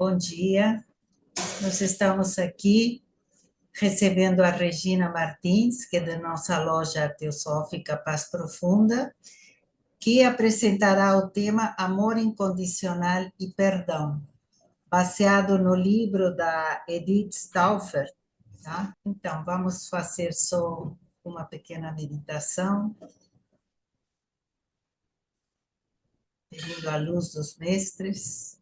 Bom dia. Nós estamos aqui recebendo a Regina Martins, que é da nossa loja Teosófica Paz Profunda, que apresentará o tema Amor Incondicional e Perdão, baseado no livro da Edith Stauffer, tá? Então, vamos fazer só uma pequena meditação, pedindo a luz dos mestres.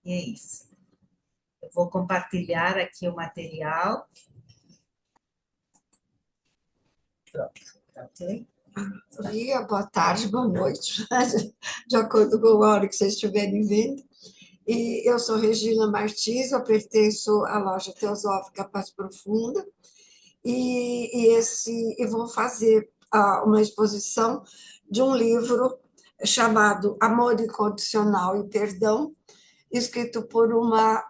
E é isso. Eu vou compartilhar aqui o material. Pronto, ok? Bom dia, boa tarde, boa noite, de acordo com a hora que vocês estiverem vendo. E eu sou Regina Martins, eu pertenço à loja Teosófica Paz Profunda, e vou fazer uma exposição de um livro chamado Amor Incondicional e Perdão, escrito por uma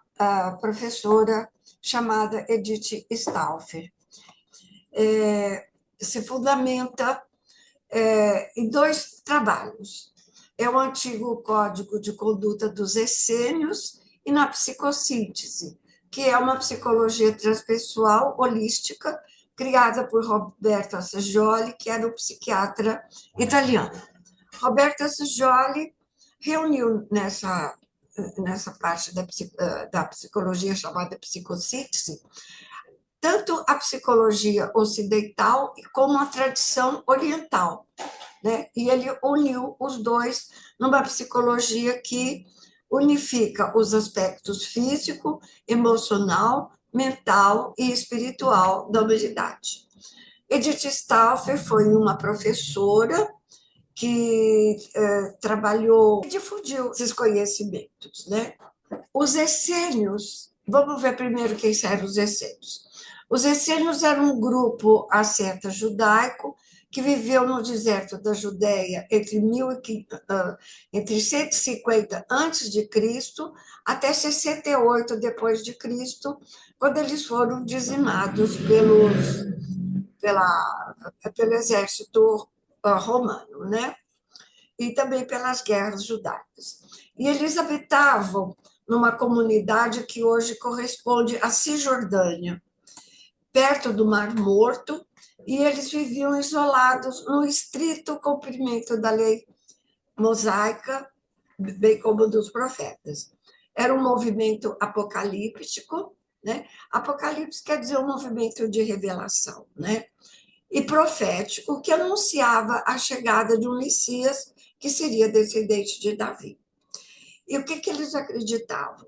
professora chamada Edith Stauffer. Se fundamenta em dois trabalhos. É o antigo Código de Conduta dos Essênios e na psicossíntese, que é uma psicologia transpessoal holística criada por Roberto Assagioli, que era um psiquiatra italiano. Roberto Assagioli reuniu nessa parte da psicologia chamada psicossíntese tanto a psicologia ocidental como a tradição oriental, né? E ele uniu os dois numa psicologia que unifica os aspectos físico, emocional, mental e espiritual da humanidade. Edith Stauffer foi uma professora que trabalhou e difundiu esses conhecimentos, né? Os essênios, vamos ver primeiro quem eram os essênios. Os essênios eram um grupo asceta judaico que viveu no deserto da Judéia entre 150 antes de Cristo até 68 depois de Cristo, quando eles foram dizimados pelo exército romano, né? E também pelas guerras judaicas. E eles habitavam numa comunidade que hoje corresponde à Cisjordânia, perto do Mar Morto, e eles viviam isolados no estrito cumprimento da lei mosaica, bem como dos profetas. Era um movimento apocalíptico, né? Apocalipse quer dizer um movimento de revelação, né? E profético, que anunciava a chegada de um Messias que seria descendente de Davi. E o que eles acreditavam?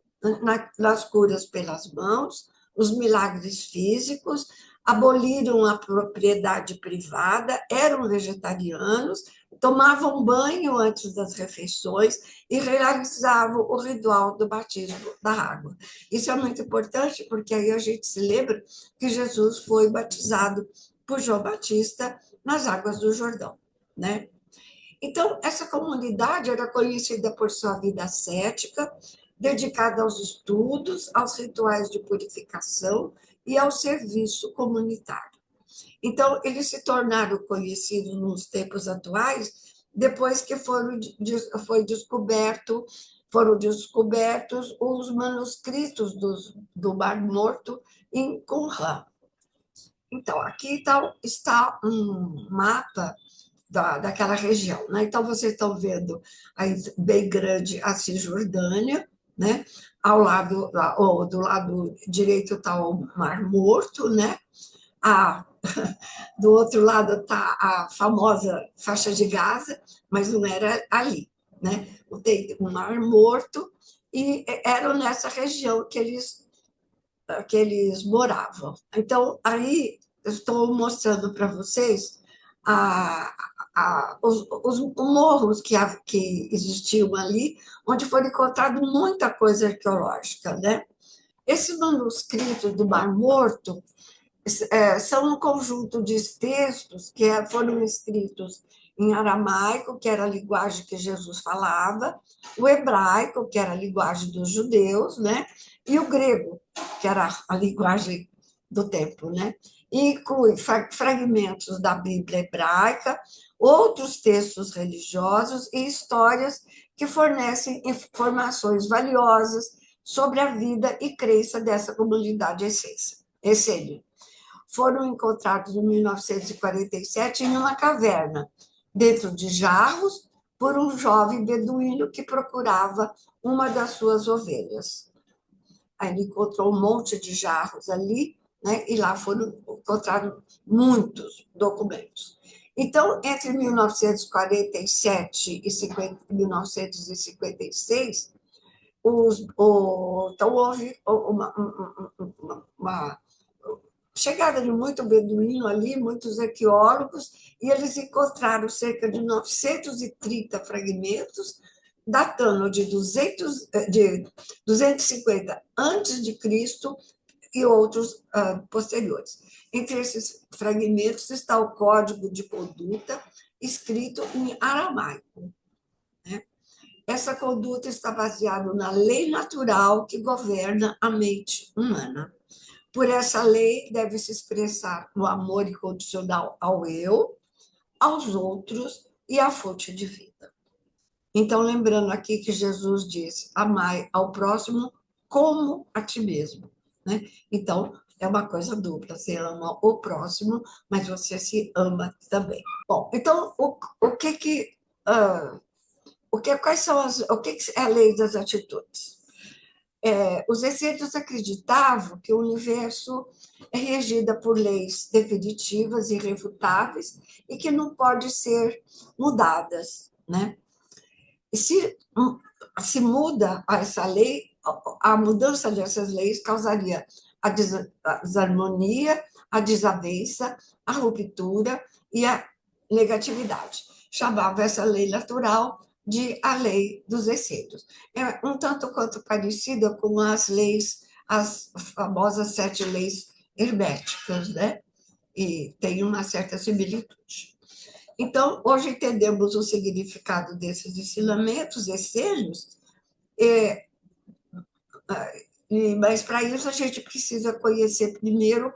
Nas curas pelas mãos, os milagres físicos, aboliram a propriedade privada, eram vegetarianos, tomavam banho antes das refeições e realizavam o ritual do batismo da água. Isso é muito importante, porque aí a gente se lembra que Jesus foi batizado por João Batista nas águas do Jordão, né? Então, essa comunidade era conhecida por sua vida ascética, dedicada aos estudos, aos rituais de purificação e ao serviço comunitário. Então, eles se tornaram conhecidos nos tempos atuais depois que foram descobertos os manuscritos do Mar Morto em Qumran. Então, aqui está um mapa daquela região, né? Então, vocês estão vendo aí bem grande a Cisjordânia, né? Do lado direito está o Mar Morto, né? Do outro lado está a famosa faixa de Gaza, mas não era ali, né? Tem o Mar Morto e eram nessa região que eles moravam. Então, aí eu estou mostrando para vocês os morros que existiam ali, onde foi encontrado muita coisa arqueológica, né? Esses manuscritos do Mar Morto são um conjunto de textos que foram escritos em aramaico, que era a linguagem que Jesus falava, o hebraico, que era a linguagem dos judeus, né? E o grego, que era a linguagem do tempo, né? inclui fragmentos da Bíblia hebraica, outros textos religiosos e histórias que fornecem informações valiosas sobre a vida e crença dessa comunidade essênia. Foram encontrados em 1947 em uma caverna, dentro de jarros, por um jovem beduíno que procurava uma das suas ovelhas. Aí ele encontrou um monte de jarros ali, né? E lá foram encontrados muitos documentos. Então, entre 1947 e 1956, então houve uma chegada de muito beduíno ali, muitos arqueólogos, e eles encontraram cerca de 930 fragmentos, datando de 250 antes de Cristo e outros posteriores. Entre esses fragmentos está o Código de Conduta, escrito em aramaico. Né? Essa conduta está baseada na lei natural que governa a mente humana. Por essa lei, deve se expressar o amor incondicional ao eu, aos outros e à fonte de vida. Então, lembrando aqui que Jesus diz: amai ao próximo como a ti mesmo. Né? Então, é uma coisa dupla. Você ama o próximo, mas você se ama também. Bom, então, quais são o que é a lei das atitudes? Os essênios acreditavam que o universo é regido por leis definitivas, irrefutáveis, e que não podem ser mudadas. Né? E se muda essa lei, a mudança dessas leis causaria a desarmonia, a desavença, a ruptura e a negatividade. Chamava essa lei natural de a lei dos essênios. É um tanto quanto parecida com as leis, as famosas 7 leis herméticas, né? E tem uma certa similitude. Então, hoje entendemos o significado desses ensinamentos essênios, mas para isso a gente precisa conhecer primeiro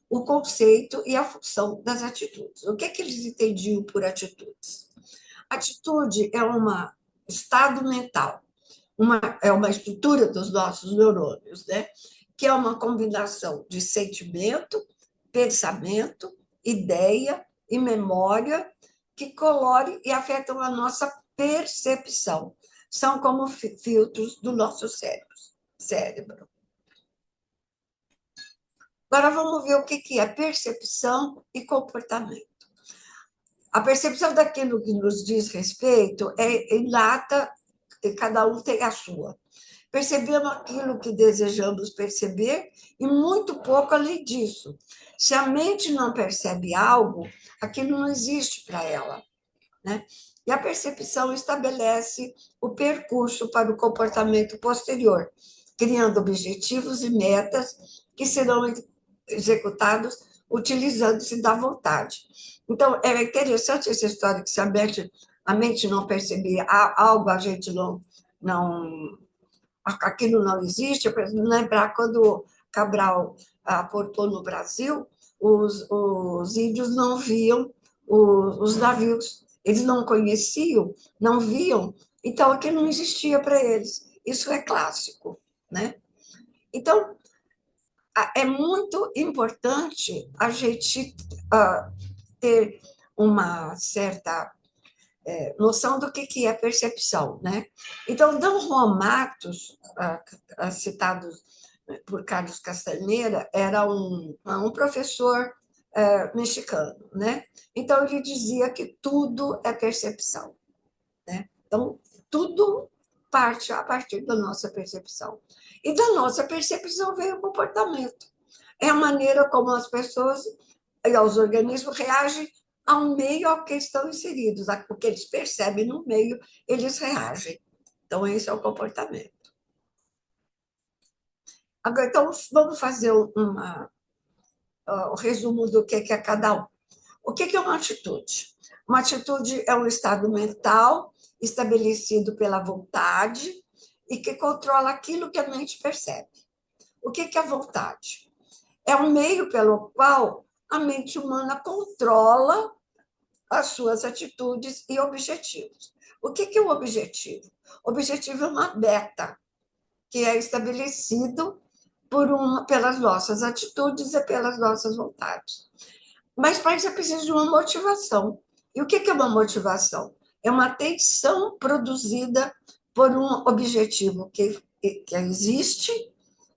o conceito e a função das atitudes. O que é que eles entendiam por atitudes? Atitude é um estado mental, é uma estrutura dos nossos neurônios, né? Que é uma combinação de sentimento, pensamento, ideia e memória que colorem e afetam a nossa percepção. São como filtros do nosso cérebro. Agora vamos ver o que é percepção e comportamento. A percepção daquilo que nos diz respeito é inata, e cada um tem a sua. Percebemos aquilo que desejamos perceber e muito pouco além disso. Se a mente não percebe algo, aquilo não existe para ela. Né? E a percepção estabelece o percurso para o comportamento posterior, criando objetivos e metas que serão executados utilizando-se da vontade. Então, é interessante essa história que se a mente não percebia algo, a gente não aquilo não existe. Para lembrar quando Cabral aportou no Brasil, os índios não viam os navios, eles não conheciam, não viam, então aquilo não existia para eles. Isso é clássico, né? Então, é muito importante a gente ter uma certa noção do que é percepção, né? Então, Dom Juan Matos, citado por Carlos Castanheira, era um professor mexicano, né? Então, ele dizia que tudo é percepção, né? Então, tudo parte a partir da nossa percepção. E da nossa percepção vem o comportamento. É a maneira como as pessoas e os organismos reagem ao meio ao que estão inseridos. O que eles percebem no meio, eles reagem. Então, esse é o comportamento. Agora, então, vamos fazer um resumo do que é cada um. O que é uma atitude? Uma atitude é um estado mental estabelecido pela vontade e que controla aquilo que a mente percebe. O que é a vontade? É um meio pelo qual a mente humana controla as suas atitudes e objetivos. O que é o objetivo? O objetivo é uma meta que é estabelecido pelas nossas atitudes e pelas nossas vontades. Mas para isso é preciso de uma motivação. E o que é uma motivação? É uma tensão produzida por um objetivo que existe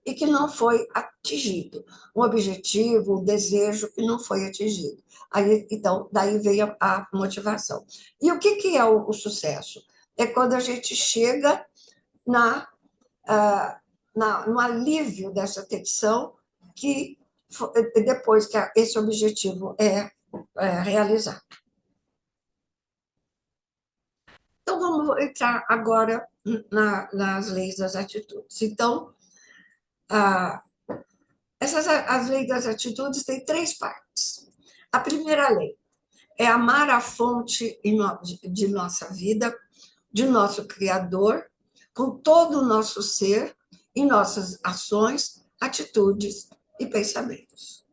e que não foi atingido. Um objetivo, um desejo que não foi atingido. Aí, então, daí veio a motivação. E o que é o sucesso? É quando a gente chega no alívio dessa tensão que depois que esse objetivo é realizado. Então, vamos entrar agora nas leis das atitudes. Então, as leis das atitudes têm 3 partes. A primeira lei é amar a fonte de nossa vida, de nosso Criador, com todo o nosso ser, em nossas ações, atitudes e pensamentos.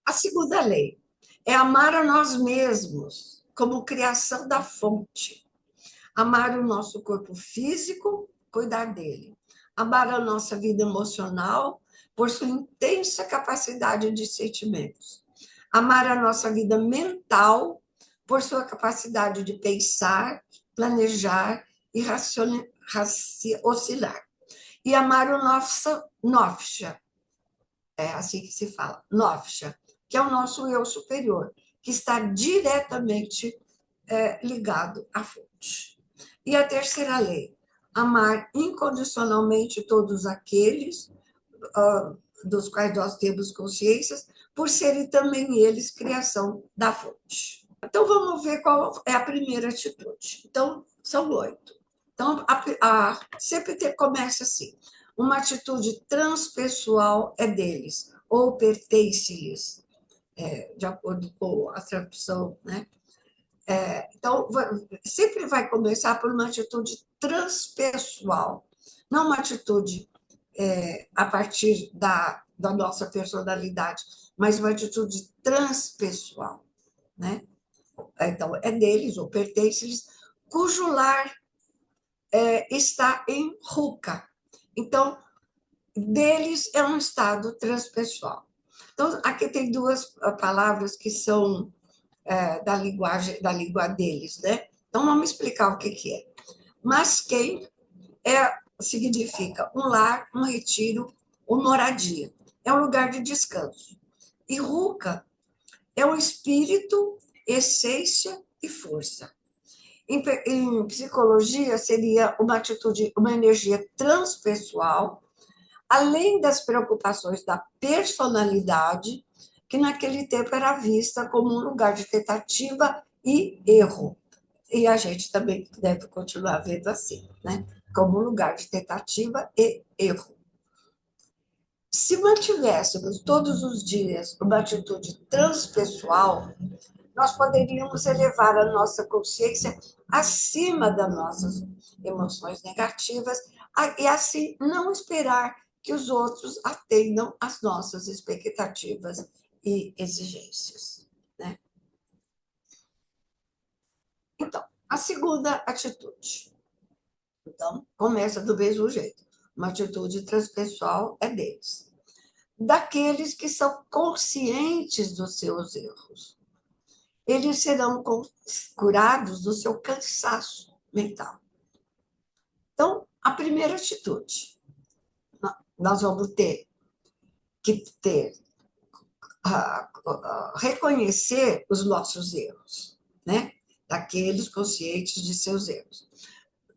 A segunda lei é amar a nós mesmos como criação da fonte. Amar o nosso corpo físico, cuidar dele. Amar a nossa vida emocional por sua intensa capacidade de sentimentos. Amar a nossa vida mental por sua capacidade de pensar, planejar e oscilar. E amar o nosso nofsha, é assim que se fala, nofsha, que é o nosso eu superior, que está diretamente ligado à fonte. E a terceira lei, amar incondicionalmente todos aqueles dos quais nós temos consciências, por serem também eles criação da fonte. Então, vamos ver qual é a primeira atitude. Então, são 8. Então, a CPT começa assim: uma atitude transpessoal é deles, ou pertence-lhes, de acordo com a tradução, né? Então, sempre vai começar por uma atitude transpessoal, não uma atitude a partir da nossa personalidade, mas uma atitude transpessoal, né? Então, é deles ou pertence-lhes, cujo lar está em Ruka. Então, deles é um estado transpessoal. Então, aqui tem 2 palavras que são da língua deles, né? Então, vamos explicar o que é. Mas quem significa um lar, um retiro, uma moradia. É um lugar de descanso. E Ruka é um espírito, essência e força. Em psicologia, seria uma atitude, uma energia transpessoal, além das preocupações da personalidade, que naquele tempo era vista como um lugar de tentativa e erro. E a gente também deve continuar vendo assim, né? Como um lugar de tentativa e erro. Se mantivéssemos todos os dias uma atitude transpessoal, nós poderíamos elevar a nossa consciência acima das nossas emoções negativas e assim não esperar que os outros atendam às nossas expectativas e exigências, né? Então, a segunda atitude. Então, começa do mesmo jeito. Uma atitude transpessoal é deles. Daqueles que são conscientes dos seus erros. Eles serão curados do seu cansaço mental. Então, a primeira atitude, nós vamos ter que reconhecer os nossos erros, né? Daqueles conscientes de seus erros.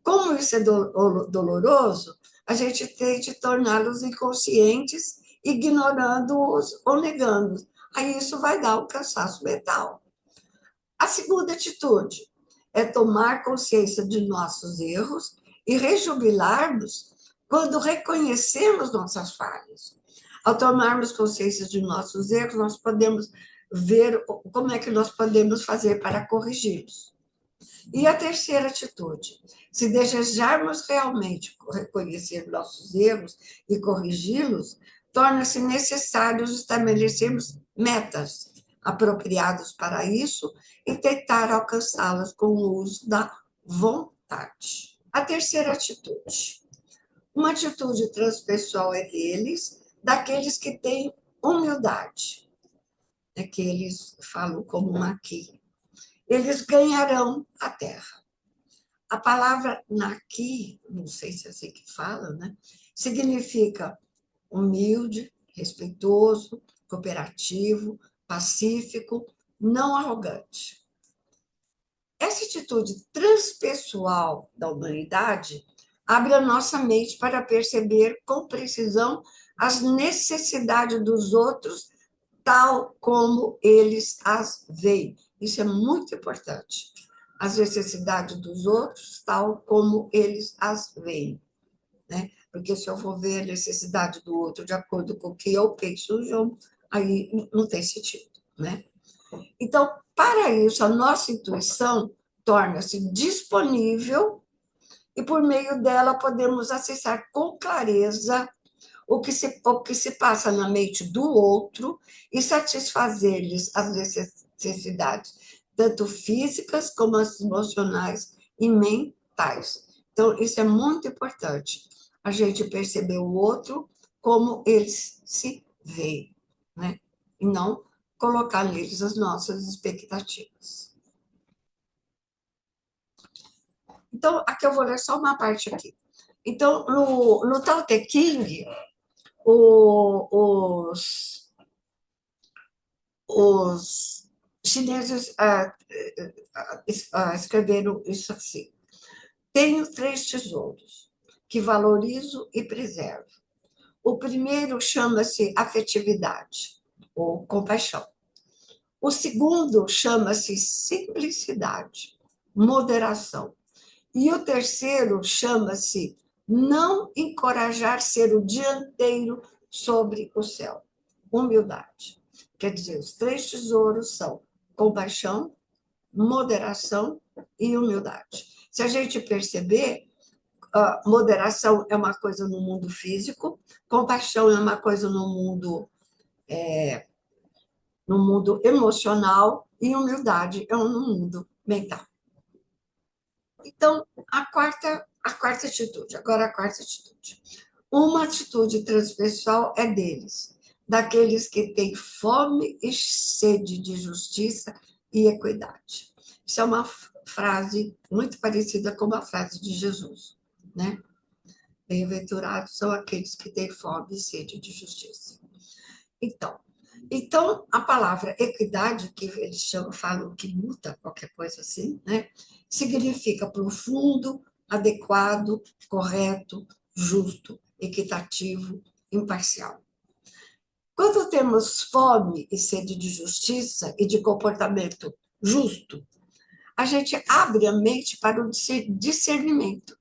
Como isso é doloroso, a gente tem de torná-los inconscientes, ignorando-os ou negando-os. Aí isso vai dar um cansaço mental. A segunda atitude é tomar consciência de nossos erros e rejubilar-nos quando reconhecemos nossas falhas. Ao tomarmos consciência de nossos erros, nós podemos ver como é que nós podemos fazer para corrigi-los. E a terceira atitude, se desejarmos realmente reconhecer nossos erros e corrigi-los, torna-se necessário estabelecermos metas apropriadas para isso e tentar alcançá-las com o uso da vontade. A terceira atitude. Uma atitude transpessoal é daqueles que têm humildade. É que eles falam como Naqui. Eles ganharão a terra. A palavra Naqui, não sei se é assim que fala, né? Significa humilde, respeitoso, cooperativo, pacífico, não arrogante. Essa atitude transpessoal da humanidade abre a nossa mente para perceber com precisão as necessidades dos outros, tal como eles as veem. Isso é muito importante. As necessidades dos outros, tal como eles as veem. Né? Porque se eu vou ver a necessidade do outro de acordo com o que eu penso, aí não tem sentido. Né? Então, para isso, a nossa intuição torna-se disponível e, por meio dela, podemos acessar com clareza o que se passa na mente do outro e satisfazer-lhes as necessidades, tanto físicas como as emocionais e mentais. Então, isso é muito importante, a gente perceber o outro como eles se veem, né? E não colocar neles as nossas expectativas. Então, aqui eu vou ler só uma parte aqui. Então, no Tao Te Ching, os chineses escreveram isso assim. Tenho 3 tesouros que valorizo e preservo. O primeiro chama-se afetividade, ou compaixão. O segundo chama-se simplicidade, moderação. E o terceiro chama-se não encorajar ser o dianteiro sobre o céu, humildade. Quer dizer, os 3 tesouros são compaixão, moderação e humildade. Se a gente perceber, moderação é uma coisa no mundo físico, compaixão é uma coisa no mundo emocional e humildade é no mundo mental. Então, a quarta atitude, agora a quarta atitude. Uma atitude transpessoal é daqueles que têm fome e sede de justiça e equidade. Isso é uma frase muito parecida com a frase de Jesus, né? Bem-aventurados são aqueles que têm fome e sede de justiça. Então, a palavra equidade, que eles falam que muta, qualquer coisa assim, né? Significa profundo, adequado, correto, justo, equitativo, imparcial. Quando temos fome e sede de justiça e de comportamento justo, a gente abre a mente para o discernimento,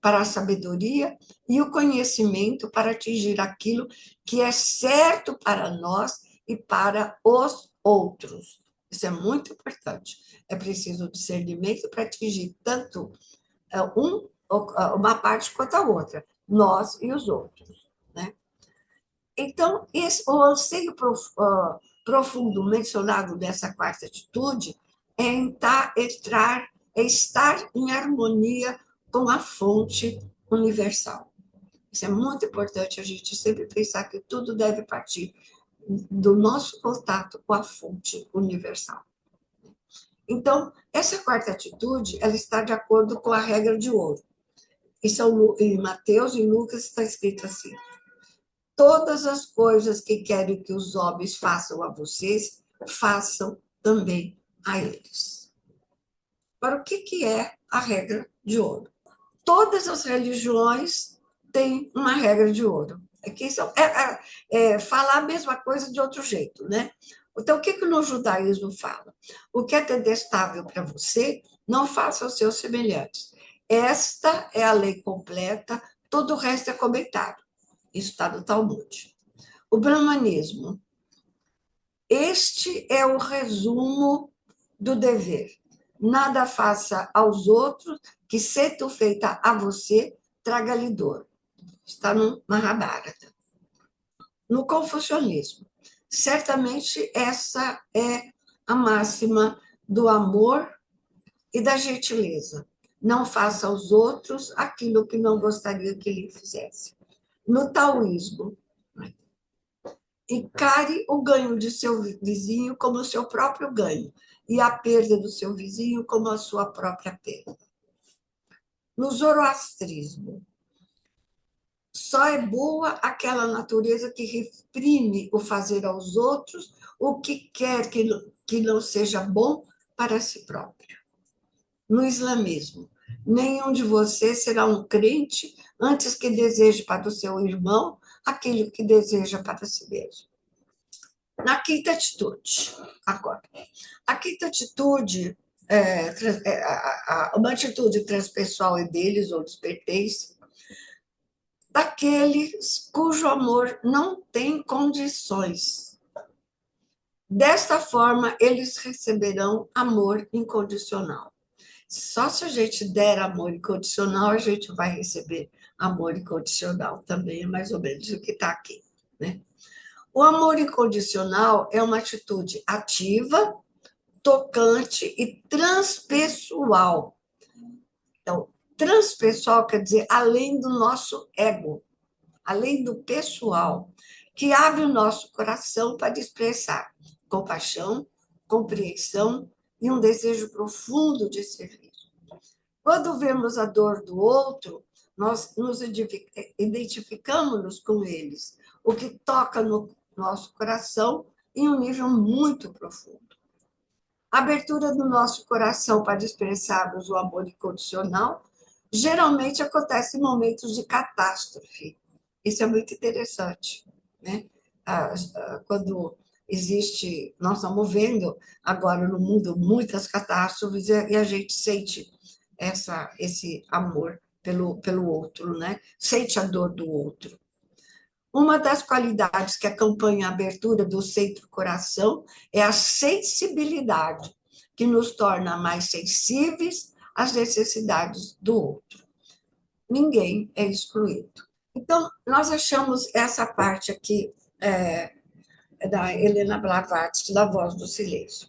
para a sabedoria e o conhecimento para atingir aquilo que é certo para nós e para os outros. Isso é muito importante. É preciso discernimento para atingir tanto uma parte quanto a outra, nós e os outros. Né? Então, o anseio profundo mencionado nessa quarta atitude é estar em harmonia com a fonte universal. Isso é muito importante a gente sempre pensar que tudo deve partir do nosso contato com a fonte universal. Então, essa quarta atitude, ela está de acordo com a regra de ouro. Isso em Mateus e Lucas está escrito assim: todas as coisas que querem que os homens façam a vocês, façam também a eles. Agora, o que é a regra de ouro? Todas as religiões têm uma regra de ouro. Falar a mesma coisa de outro jeito, né? Então, o que no judaísmo fala? O que é detestável para você, não faça aos seus semelhantes. Esta é a lei completa, todo o resto é comentário. Isso está no Talmud. O brahmanismo. Este é o resumo do dever. Nada faça aos outros, que sendo feita a você, traga-lhe dor. Está no Mahabharata. No confucionismo. Certamente essa é a máxima do amor e da gentileza. Não faça aos outros aquilo que não gostaria que lhe fizesse. No taoísmo, encare o ganho de seu vizinho como o seu próprio ganho e a perda do seu vizinho como a sua própria perda. No zoroastrismo, só é boa aquela natureza que reprime o fazer aos outros o que quer que não seja bom para si próprio. No islamismo, nenhum de vocês será um crente antes que deseje para o seu irmão aquilo que deseja para si mesmo. Na quinta atitude, agora. A quinta atitude uma atitude transpessoal é deles ou lhes pertence, daqueles cujo amor não tem condições. Desta forma, eles receberão amor incondicional. Só se a gente der amor incondicional, a gente vai receber amor incondicional também, é mais ou menos o que está aqui, né? O amor incondicional é uma atitude ativa, tocante e transpessoal. Então, transpessoal quer dizer além do nosso ego, além do pessoal, que abre o nosso coração para expressar compaixão, compreensão e um desejo profundo de servir. Quando vemos a dor do outro, nós nos identificamos com eles, o que toca no nosso coração em um nível muito profundo. A abertura do nosso coração para expressarmos o amor incondicional geralmente acontece em momentos de catástrofe. Isso é muito interessante, né? Quando existe, nós estamos vendo agora no mundo muitas catástrofes e a gente sente esse amor pelo outro, né? Sente a dor do outro. Uma das qualidades que acompanha a abertura do centro-coração é a sensibilidade, que nos torna mais sensíveis às necessidades do outro. Ninguém é excluído. Então, nós achamos essa parte aqui da Helena Blavatsky, da Voz do Silêncio.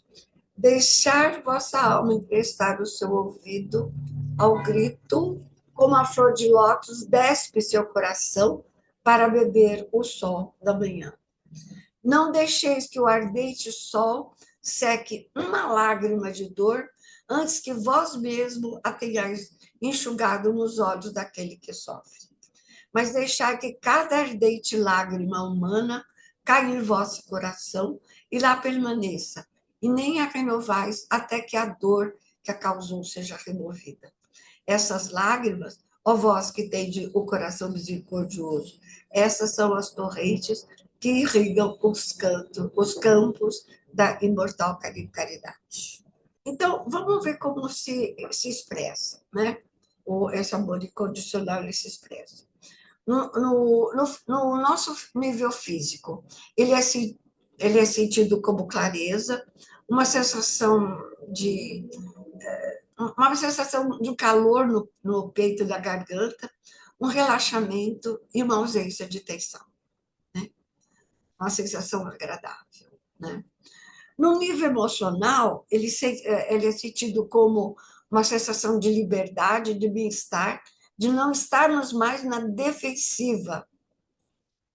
Deixar vossa alma emprestar o seu ouvido ao grito, como a flor de lótus despe seu coração para beber o sol da manhã. Não deixeis que o ardente sol seque uma lágrima de dor antes que vós mesmo a tenhais enxugado nos olhos daquele que sofre. Mas deixai que cada ardente lágrima humana caia em vosso coração e lá permaneça, e nem a renovais até que a dor que a causou seja removida. Essas lágrimas, ó vós que tendes o coração misericordioso, essas são as torrentes que irrigam os campos da imortal caridade. Então, vamos ver como se expressa, né? Esse amor incondicional ele se expressa. No nosso nível físico, ele é sentido como clareza, uma sensação de calor no peito da garganta, um relaxamento e uma ausência de tensão, né? Uma sensação agradável, né? No nível emocional, ele é sentido como uma sensação de liberdade, de bem-estar, de não estarmos mais na defensiva.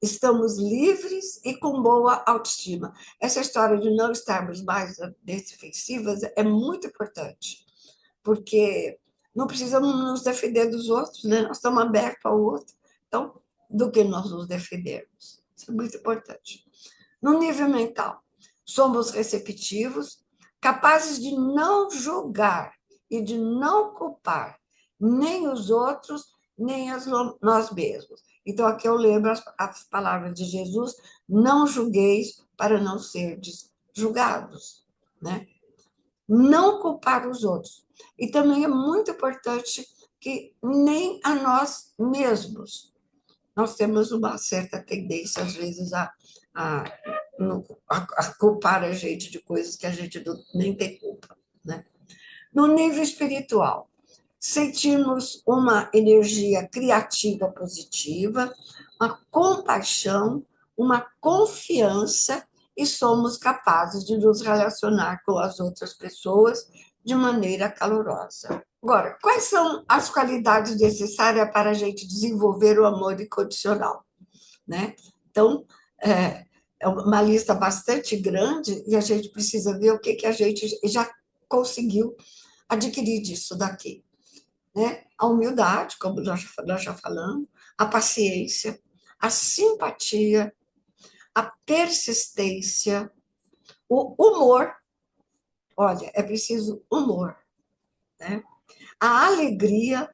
Estamos livres e com boa autoestima. Essa história de não estarmos mais defensivas é muito importante, porque não precisamos nos defender dos outros, né? Nós estamos abertos ao outro. Então, do que nós nos defendermos? Isso é muito importante. No nível mental, somos receptivos, capazes de não julgar e de não culpar nem os outros, nem nós mesmos. Então, aqui eu lembro as palavras de Jesus: não julgueis para não serdes julgados, né? Não culpar os outros. E também é muito importante que nem a nós mesmos. Nós temos uma certa tendência, às vezes, a culpar a gente de coisas que a gente nem tem culpa, né? No nível espiritual, sentimos uma energia criativa positiva, uma compaixão, uma confiança e somos capazes de nos relacionar com as outras pessoas de maneira calorosa. Agora, quais são as qualidades necessárias para a gente desenvolver o amor incondicional, né? Então, é uma lista bastante grande e a gente precisa ver o que a gente já conseguiu adquirir disso daqui, né? A humildade, como nós já falamos, a paciência, a simpatia, a persistência, o humor. Olha, é preciso humor, né? A alegria,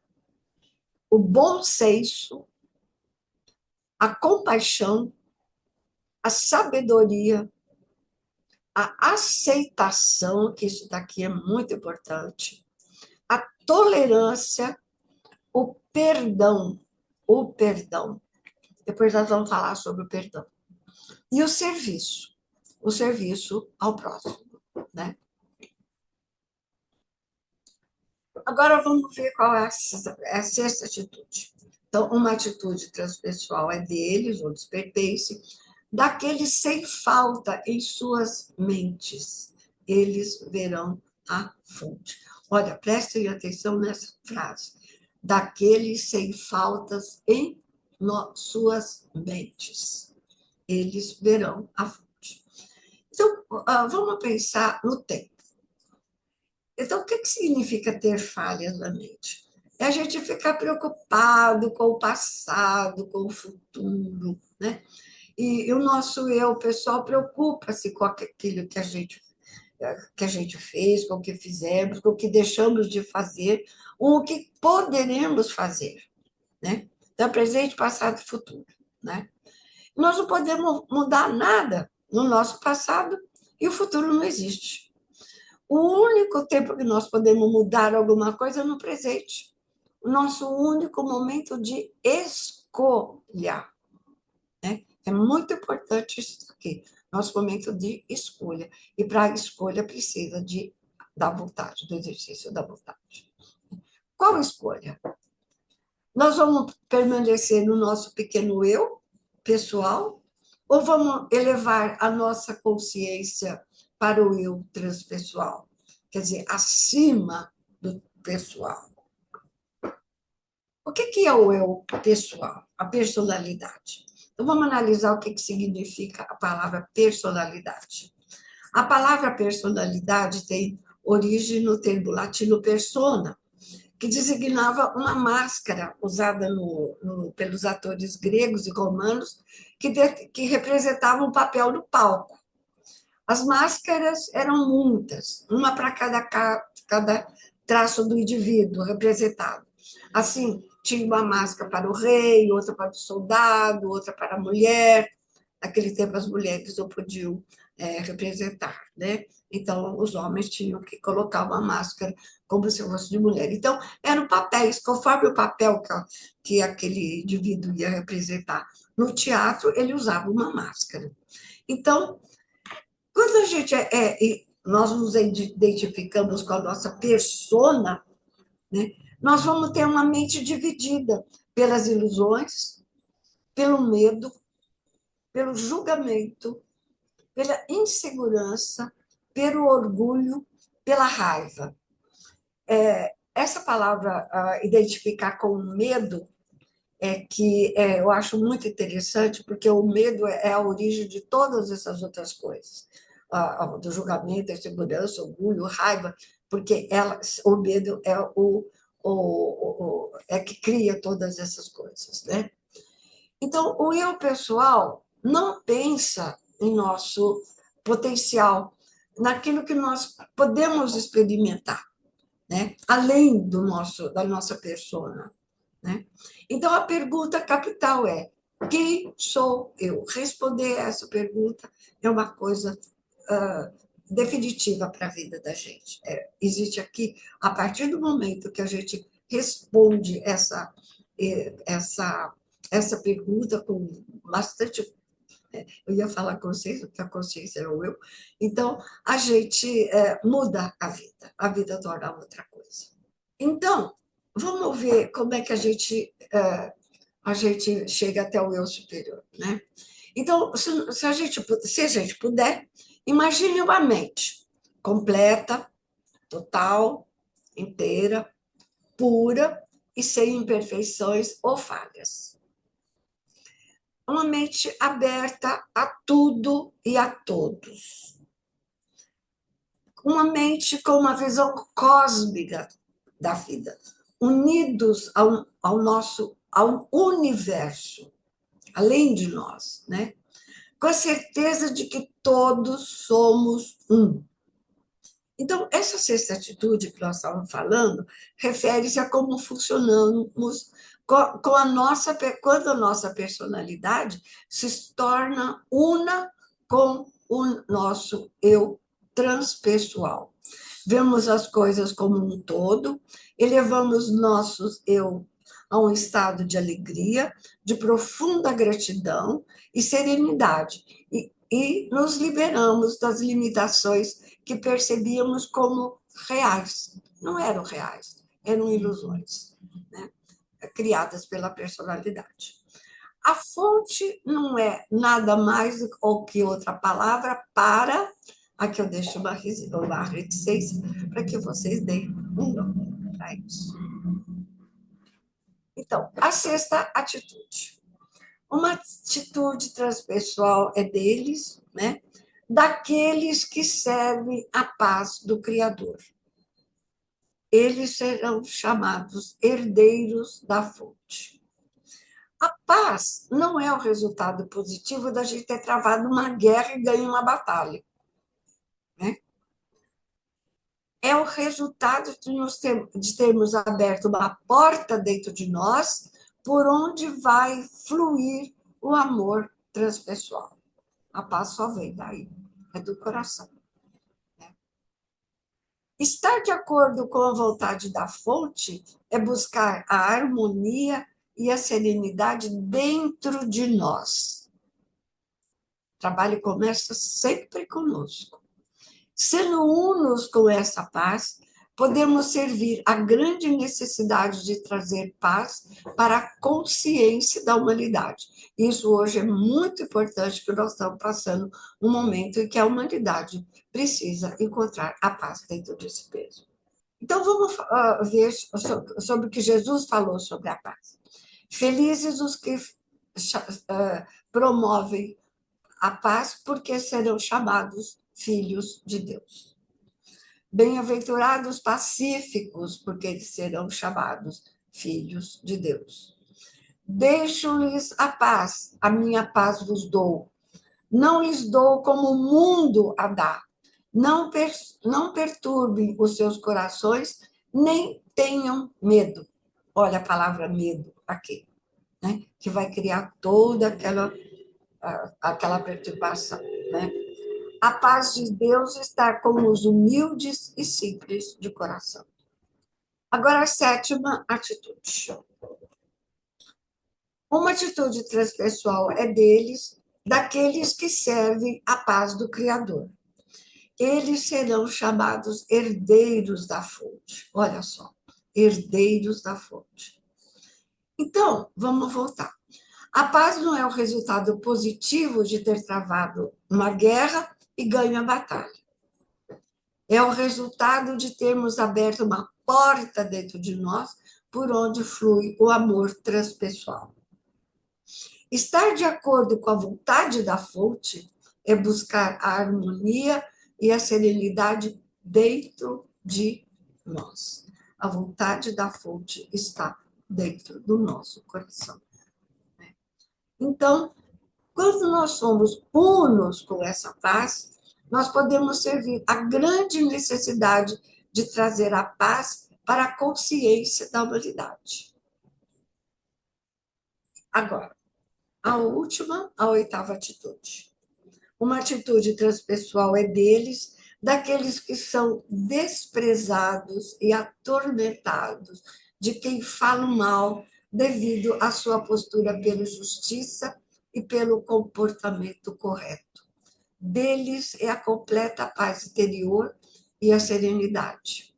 o bom senso, a compaixão, a sabedoria, a aceitação, que isso daqui é muito importante, a tolerância, o perdão, o perdão. Depois nós vamos falar sobre o perdão. E o serviço ao próximo, né? Agora vamos ver qual é a sexta atitude. Então, uma atitude transpessoal é deles, ou dos pertence, daqueles sem falta em suas mentes. Eles verão a fonte. Olha, prestem atenção nessa frase. Daqueles sem faltas em suas mentes. Eles verão a fonte. Então, vamos pensar no tempo. Então, o que significa ter falhas na mente? É a gente ficar preocupado com o passado, com o futuro, né? E o nosso eu, pessoal, preocupa-se com aquilo que a gente fez, com o que fizemos, com o que deixamos de fazer, ou o que poderemos fazer, né? Então, presente, passado e futuro, né? Nós não podemos mudar nada no nosso passado e o futuro não existe. O único tempo que nós podemos mudar alguma coisa é no presente. O nosso único momento de escolha, né? É muito importante isso aqui, nosso momento de escolha. E para a escolha precisa da vontade, do exercício da vontade. Qual escolha? Nós vamos permanecer no nosso pequeno eu, pessoal, ou vamos elevar a nossa consciência para o eu transpessoal? Quer dizer, acima do pessoal. O que é o eu pessoal? A personalidade. Então, vamos analisar o que significa a palavra personalidade. A palavra personalidade tem origem no termo latino persona, que designava uma máscara usada pelos atores gregos e romanos que representavam o papel do palco. As máscaras eram muitas, uma para cada traço do indivíduo representado. Assim, tinha uma máscara para o rei, outra para o soldado, outra para a mulher. Naquele tempo, as mulheres não podiam representar, né? Então, os homens tinham que colocar uma máscara como se fosse de mulher. Então, eram papéis, conforme o papel que aquele indivíduo ia representar. No teatro, ele usava uma máscara. Então, quando nós nos identificamos com a nossa persona, né, nós vamos ter uma mente dividida pelas ilusões, pelo medo, pelo julgamento, pela insegurança, pelo orgulho, pela raiva. Essa palavra, identificar com medo, eu acho muito interessante, porque o medo é a origem de todas essas outras coisas. Do julgamento, a insegurança, orgulho, raiva, porque o medo é que cria todas essas coisas, né? Então, o eu pessoal não pensa em nosso potencial, naquilo que nós podemos experimentar, né? Além da nossa persona, né? Então, a pergunta capital é: quem sou eu? Responder essa pergunta é uma coisa definitiva para a vida da gente. Existe aqui, a partir do momento que a gente responde essa pergunta com bastante. Eu ia falar consciência, porque a consciência é o eu. Então, a gente muda a vida torna outra coisa. Então, vamos ver como é que a gente chega até o eu superior, né? Então, se a gente puder, imagine uma mente completa, total, inteira, pura e sem imperfeições ou falhas. Uma mente aberta a tudo e a todos. Uma mente com uma visão cósmica da vida, unidos ao universo, além de nós, né? Com a certeza de que todos somos um. Então, essa sexta atitude que nós estávamos falando refere-se a como funcionamos com a nossa, quando a nossa personalidade se torna una com o nosso eu transpessoal. Vemos as coisas como um todo, elevamos nossos eu a um estado de alegria, de profunda gratidão e serenidade, e nos liberamos das limitações que percebíamos como reais. Não eram reais, eram ilusões, né? Criadas pela personalidade. A fonte não é nada mais ou que outra palavra para... Aqui eu deixo uma reticência para que vocês deem um nome para isso. Então, a sexta atitude. Uma atitude transpessoal é deles, né? Daqueles que servem a paz do Criador. Eles serão chamados herdeiros da fonte. A paz não é o resultado positivo da gente ter travado uma guerra e ganho uma batalha, né? É o resultado de termos aberto uma porta dentro de nós por onde vai fluir o amor transpessoal. A paz só vem daí, é do coração. Estar de acordo com a vontade da fonte é buscar a harmonia e a serenidade dentro de nós. O trabalho começa sempre conosco. Sendo unos com essa paz, podemos servir a grande necessidade de trazer paz para a consciência da humanidade. Isso hoje é muito importante, porque nós estamos passando um momento em que a humanidade precisa encontrar a paz dentro desse peso. Então, vamos ver sobre o que Jesus falou sobre a paz. Felizes os que promovem a paz, porque serão chamados filhos de Deus. Bem-aventurados pacíficos, porque eles serão chamados filhos de Deus. Deixo-lhes a paz, a minha paz vos dou. Não lhes dou como o mundo a dá. Não perturbem os seus corações, nem tenham medo. Olha a palavra medo aqui, né? Que vai criar toda aquela perturbação, né? A paz de Deus está com os humildes e simples de coração. Agora, a sétima atitude. Uma atitude transpessoal é daqueles que servem a paz do Criador. Eles serão chamados herdeiros da fonte. Olha só, herdeiros da fonte. Então, vamos voltar. A paz não é o resultado positivo de ter travado uma guerra e ganho a batalha. É o resultado de termos aberto uma porta dentro de nós por onde flui o amor transpessoal. Estar de acordo com a vontade da fonte é buscar a harmonia e a serenidade dentro de nós. A vontade da fonte está dentro do nosso coração. Então, quando nós somos unos com essa paz, nós podemos servir a grande necessidade de trazer a paz para a consciência da humanidade. Agora, a oitava atitude. Uma atitude transpessoal é daqueles que são desprezados e atormentados, de quem falam mal devido à sua postura pela justiça e pelo comportamento correto. Deles é a completa paz interior e a serenidade.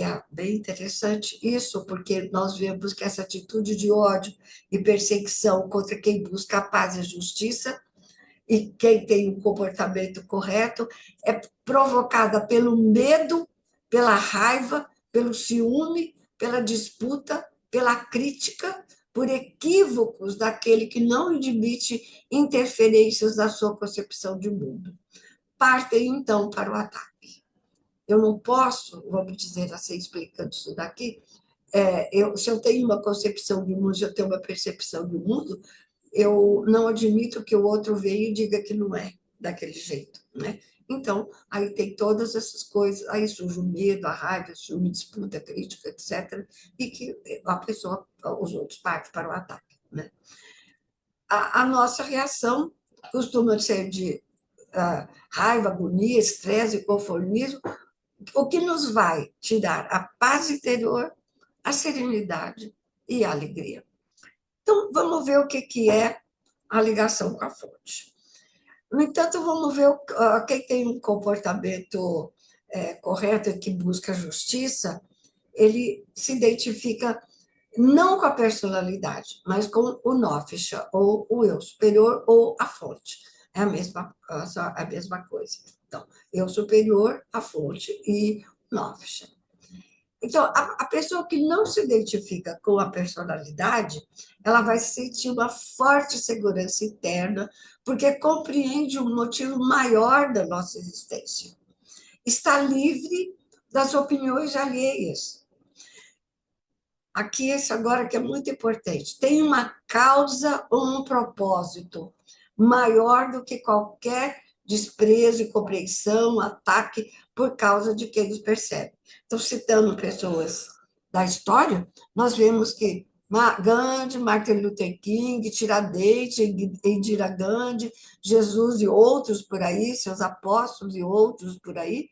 É bem interessante isso, porque nós vemos que essa atitude de ódio e perseguição contra quem busca a paz e a justiça e quem tem um comportamento correto é provocada pelo medo, pela raiva, pelo ciúme, pela disputa, pela crítica, por equívocos daquele que não admite interferências na sua concepção de mundo. Partem, então, para o ataque. Eu não posso, vamos dizer assim, explicando isso daqui, se eu tenho uma concepção de mundo, se eu tenho uma percepção de mundo, eu não admito que o outro venha e diga que não é daquele jeito, né? Então, aí tem todas essas coisas, aí surge o medo, a raiva, o ciúme, disputa, a crítica, etc., e que a pessoa, os outros partem para o ataque, né? A nossa reação costuma ser de raiva, agonia, estresse, conformismo, o que nos vai tirar a paz interior, a serenidade e a alegria. Então, vamos ver o que é a ligação com a fonte. No entanto, vamos ver quem tem um comportamento correto e que busca justiça, ele se identifica não com a personalidade, mas com o Nofisha, ou o eu superior, ou a fonte. É a mesma coisa. Então, eu superior, a fonte e Nofisha. Então, a pessoa que não se identifica com a personalidade, ela vai sentir uma forte segurança interna, porque compreende um motivo maior da nossa existência. Está livre das opiniões alheias. Aqui, esse agora que é muito importante. Tem uma causa ou um propósito maior do que qualquer desprezo, incompreensão, ataque por causa de quem nos percebe. Então, citando pessoas da história, nós vemos que Gandhi, Martin Luther King, Tiradentes, Indira Gandhi, Jesus e outros por aí, seus apóstolos e outros por aí,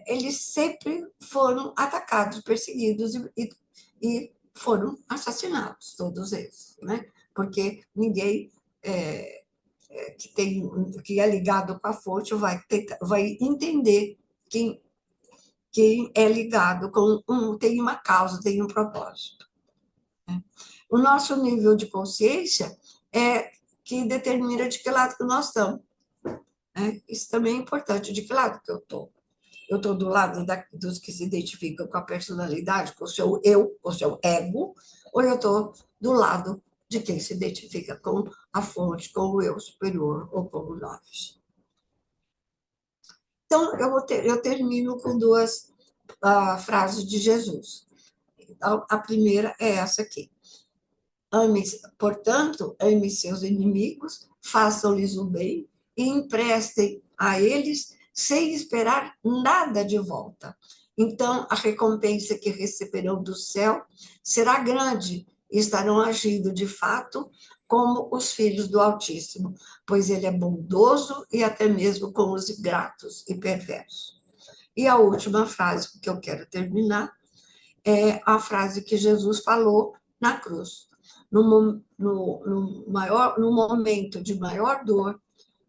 eles sempre foram atacados, perseguidos e foram assassinados, todos eles, né? Porque ninguém que é ligado com a fonte vai entender quem é ligado tem uma causa, tem um propósito. Né? O nosso nível de consciência é que determina de que lado que nós estamos. Né? Isso também é importante, de que lado que eu estou. Eu estou do lado dos que se identificam com a personalidade, com o seu eu, com o seu ego, ou eu estou do lado de quem se identifica com a fonte, com o eu superior ou com o nós. Então, eu termino com duas frases de Jesus. A primeira é essa aqui. Portanto, ame seus inimigos, façam-lhes o bem e emprestem a eles sem esperar nada de volta. Então, a recompensa que receberão do céu será grande e estarão agindo de fato como os filhos do Altíssimo, pois ele é bondoso e até mesmo com os ingratos e perversos. E a última frase que eu quero terminar é a frase que Jesus falou na cruz. No momento de maior dor,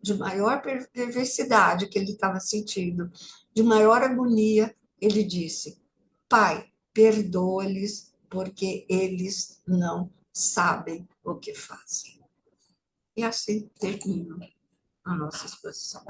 de maior perversidade que ele estava sentindo, de maior agonia, ele disse: Pai, perdoa-lhes, porque eles não sabem o que fazem. E assim termino a nossa exposição.